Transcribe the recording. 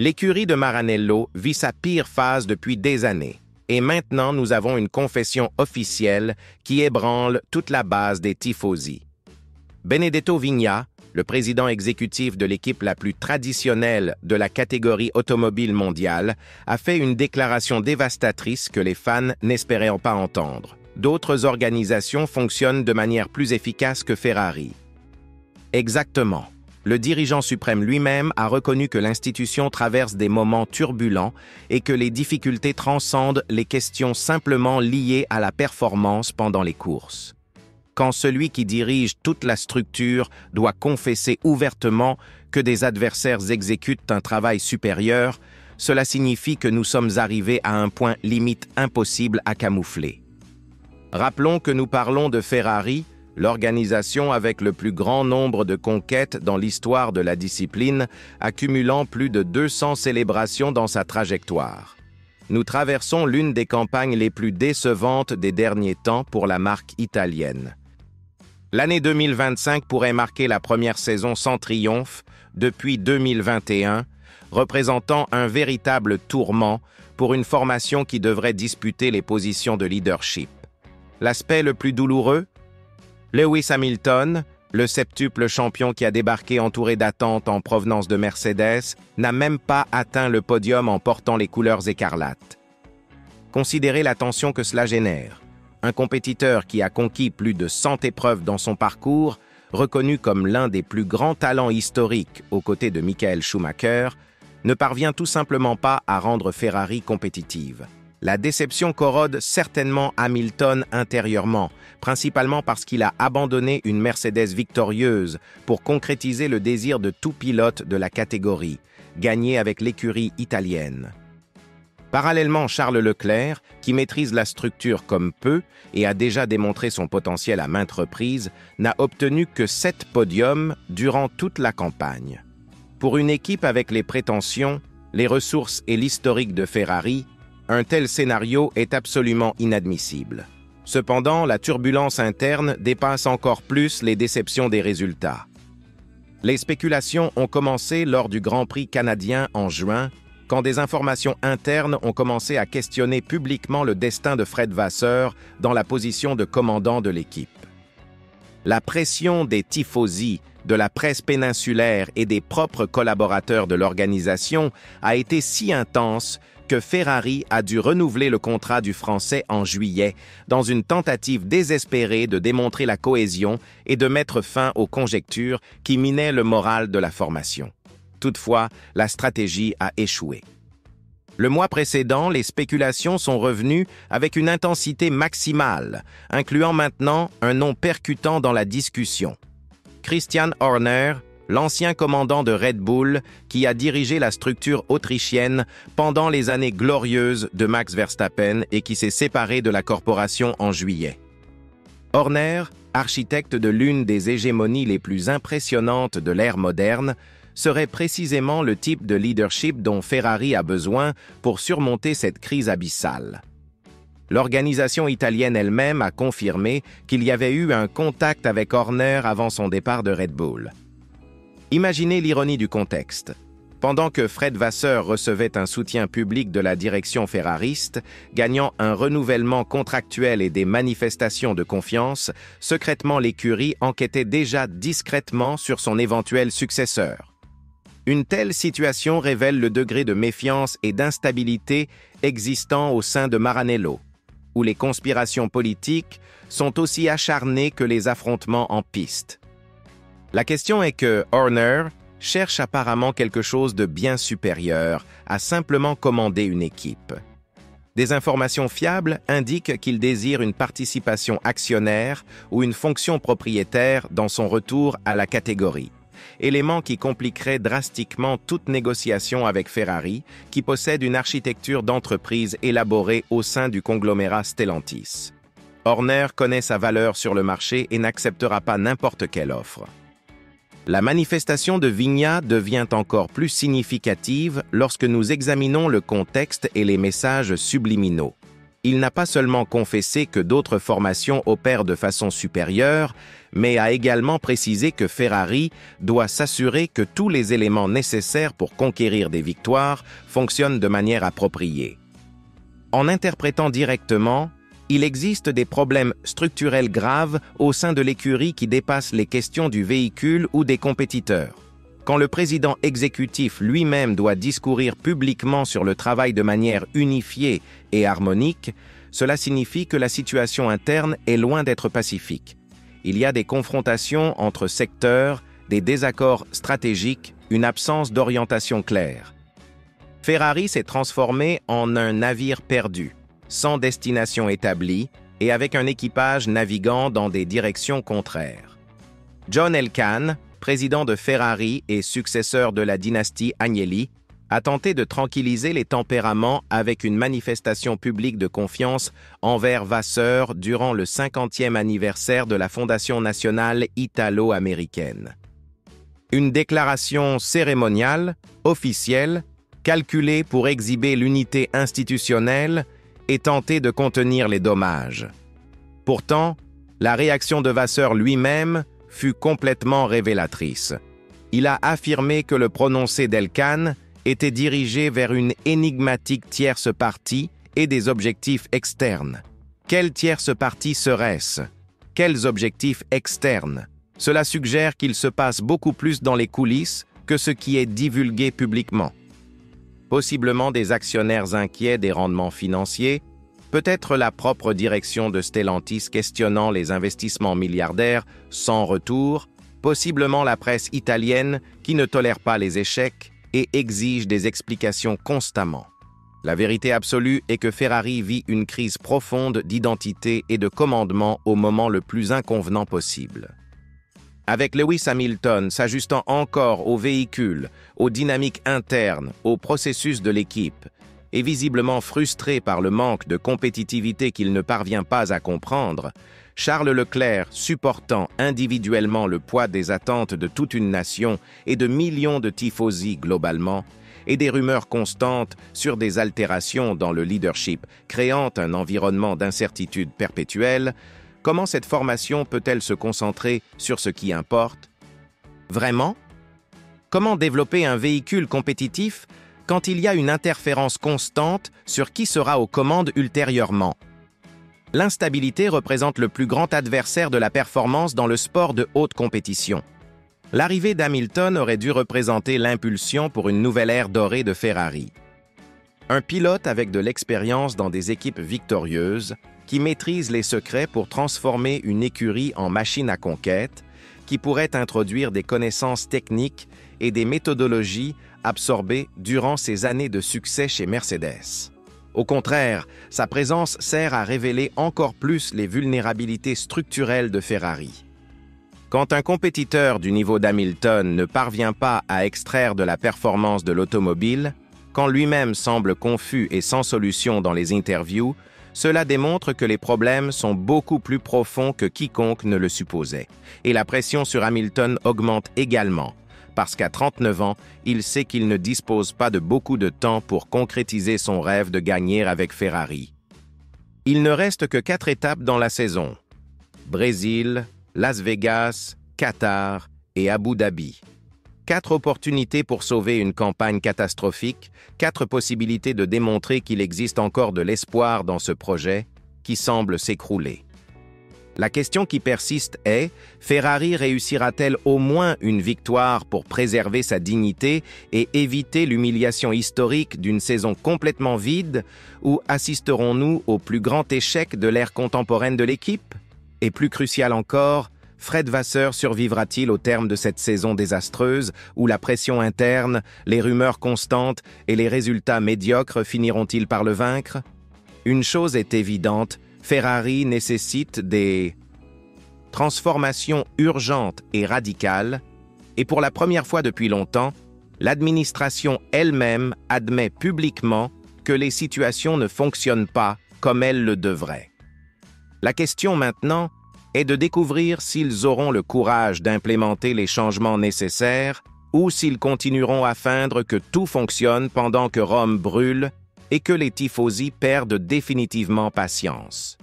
L'écurie de Maranello vit sa pire phase depuis des années, et maintenant nous avons une confession officielle qui ébranle toute la base des tifosi. Benedetto Vigna, le président exécutif de l'équipe la plus traditionnelle de la catégorie automobile mondiale, a fait une déclaration dévastatrice que les fans n'espéraient pas entendre. D'autres organisations fonctionnent de manière plus efficace que Ferrari. Exactement. Le dirigeant suprême lui-même a reconnu que l'institution traverse des moments turbulents et que les difficultés transcendent les questions simplement liées à la performance pendant les courses. Quand celui qui dirige toute la structure doit confesser ouvertement que des adversaires exécutent un travail supérieur, cela signifie que nous sommes arrivés à un point limite impossible à camoufler. Rappelons que nous parlons de Ferrari, l'organisation avec le plus grand nombre de conquêtes dans l'histoire de la discipline, accumulant plus de 200 célébrations dans sa trajectoire. Nous traversons l'une des campagnes les plus décevantes des derniers temps pour la marque italienne. L'année 2025 pourrait marquer la première saison sans triomphe depuis 2021, représentant un véritable tourment pour une formation qui devrait disputer les positions de leadership. L'aspect le plus douloureux? Lewis Hamilton, le septuple champion qui a débarqué entouré d'attentes en provenance de Mercedes, n'a même pas atteint le podium en portant les couleurs écarlates. Considérez la tension que cela génère. Un compétiteur qui a conquis plus de 100 épreuves dans son parcours, reconnu comme l'un des plus grands talents historiques aux côtés de Michael Schumacher, ne parvient tout simplement pas à rendre Ferrari compétitive. La déception corrode certainement Hamilton intérieurement, principalement parce qu'il a abandonné une Mercedes victorieuse pour concrétiser le désir de tout pilote de la catégorie, gagner avec l'écurie italienne. Parallèlement, Charles Leclerc, qui maîtrise la structure comme peu et a déjà démontré son potentiel à maintes reprises, n'a obtenu que 7 podiums durant toute la campagne. Pour une équipe avec les prétentions, les ressources et l'historique de Ferrari, un tel scénario est absolument inadmissible. Cependant, la turbulence interne dépasse encore plus les déceptions des résultats. Les spéculations ont commencé lors du Grand Prix canadien en juin, quand des informations internes ont commencé à questionner publiquement le destin de Fred Vasseur dans la position de commandant de l'équipe. La pression des tifosi, de la presse péninsulaire et des propres collaborateurs de l'organisation a été si intense que Ferrari a dû renouveler le contrat du Français en juillet dans une tentative désespérée de démontrer la cohésion et de mettre fin aux conjectures qui minaient le moral de la formation. Toutefois, la stratégie a échoué. Le mois précédent, les spéculations sont revenues avec une intensité maximale, incluant maintenant un nom percutant dans la discussion. Christian Horner, l'ancien commandant de Red Bull, qui a dirigé la structure autrichienne pendant les années glorieuses de Max Verstappen et qui s'est séparé de la corporation en juillet. Horner, architecte de l'une des hégémonies les plus impressionnantes de l'ère moderne, serait précisément le type de leadership dont Ferrari a besoin pour surmonter cette crise abyssale. L'organisation italienne elle-même a confirmé qu'il y avait eu un contact avec Horner avant son départ de Red Bull. Imaginez l'ironie du contexte. Pendant que Fred Vasseur recevait un soutien public de la direction ferrariste, gagnant un renouvellement contractuel et des manifestations de confiance, secrètement l'écurie enquêtait déjà discrètement sur son éventuel successeur. Une telle situation révèle le degré de méfiance et d'instabilité existant au sein de Maranello, où les conspirations politiques sont aussi acharnées que les affrontements en piste. La question est que Horner cherche apparemment quelque chose de bien supérieur à simplement commander une équipe. Des informations fiables indiquent qu'il désire une participation actionnaire ou une fonction propriétaire dans son retour à la catégorie, élément qui compliquerait drastiquement toute négociation avec Ferrari, qui possède une architecture d'entreprise élaborée au sein du conglomérat Stellantis. Horner connaît sa valeur sur le marché et n'acceptera pas n'importe quelle offre. La manifestation de Vigna devient encore plus significative lorsque nous examinons le contexte et les messages subliminaux. Il n'a pas seulement confessé que d'autres formations opèrent de façon supérieure, mais a également précisé que Ferrari doit s'assurer que tous les éléments nécessaires pour conquérir des victoires fonctionnent de manière appropriée. En interprétant directement, il existe des problèmes structurels graves au sein de l'écurie qui dépassent les questions du véhicule ou des compétiteurs. Quand le président exécutif lui-même doit discourir publiquement sur le travail de manière unifiée et harmonique, cela signifie que la situation interne est loin d'être pacifique. Il y a des confrontations entre secteurs, des désaccords stratégiques, une absence d'orientation claire. Ferrari s'est transformé en un navire perdu, sans destination établie et avec un équipage naviguant dans des directions contraires. John Elkann, président de Ferrari et successeur de la dynastie Agnelli, a tenté de tranquilliser les tempéraments avec une manifestation publique de confiance envers Vasseur durant le 50e anniversaire de la Fondation nationale italo-américaine. Une déclaration cérémoniale, officielle, calculée pour exhiber l'unité institutionnelle et tenter de contenir les dommages. Pourtant, la réaction de Vasseur lui-même fut complètement révélatrice. Il a affirmé que le prononcé d'Elkann était dirigé vers une énigmatique tierce partie et des objectifs externes. Quelle tierce partie serait-ce? Quels objectifs externes? Cela suggère qu'il se passe beaucoup plus dans les coulisses que ce qui est divulgué publiquement. Possiblement des actionnaires inquiets des rendements financiers, peut-être la propre direction de Stellantis questionnant les investissements milliardaires sans retour, possiblement la presse italienne qui ne tolère pas les échecs et exige des explications constamment. La vérité absolue est que Ferrari vit une crise profonde d'identité et de commandement au moment le plus inconvenant possible. Avec Lewis Hamilton s'ajustant encore aux véhicules, aux dynamiques internes, au processus de l'équipe, et visiblement frustré par le manque de compétitivité qu'il ne parvient pas à comprendre, Charles Leclerc supportant individuellement le poids des attentes de toute une nation et de millions de tifosi globalement, et des rumeurs constantes sur des altérations dans le leadership, créant un environnement d'incertitude perpétuelle, comment cette formation peut-elle se concentrer sur ce qui importe? Vraiment? Comment développer un véhicule compétitif quand il y a une interférence constante sur qui sera aux commandes ultérieurement? L'instabilité représente le plus grand adversaire de la performance dans le sport de haute compétition. L'arrivée d'Hamilton aurait dû représenter l'impulsion pour une nouvelle ère dorée de Ferrari. Un pilote avec de l'expérience dans des équipes victorieuses, qui maîtrise les secrets pour transformer une écurie en machine à conquête, qui pourrait introduire des connaissances techniques et des méthodologies absorbées durant ses années de succès chez Mercedes. Au contraire, sa présence sert à révéler encore plus les vulnérabilités structurelles de Ferrari. Quand un compétiteur du niveau d'Hamilton ne parvient pas à extraire de la performance de l'automobile, quand lui-même semble confus et sans solution dans les interviews, cela démontre que les problèmes sont beaucoup plus profonds que quiconque ne le supposait. Et la pression sur Hamilton augmente également, parce qu'à 39 ans, il sait qu'il ne dispose pas de beaucoup de temps pour concrétiser son rêve de gagner avec Ferrari. Il ne reste que 4 étapes dans la saison: Brésil, Las Vegas, Qatar et Abu Dhabi. 4 opportunités pour sauver une campagne catastrophique, 4 possibilités de démontrer qu'il existe encore de l'espoir dans ce projet qui semble s'écrouler. La question qui persiste est, Ferrari réussira-t-elle au moins une victoire pour préserver sa dignité et éviter l'humiliation historique d'une saison complètement vide, ou assisterons-nous au plus grand échec de l'ère contemporaine de l'équipe? Et plus crucial encore, Fred Vasseur survivra-t-il au terme de cette saison désastreuse où la pression interne, les rumeurs constantes et les résultats médiocres finiront-ils par le vaincre? Une chose est évidente, Ferrari nécessite des transformations urgentes et radicales, et pour la première fois depuis longtemps, l'administration elle-même admet publiquement que les situations ne fonctionnent pas comme elles le devraient. La question maintenant est de découvrir s'ils auront le courage d'implémenter les changements nécessaires ou s'ils continueront à feindre que tout fonctionne pendant que Rome brûle et que les tifosi perdent définitivement patience.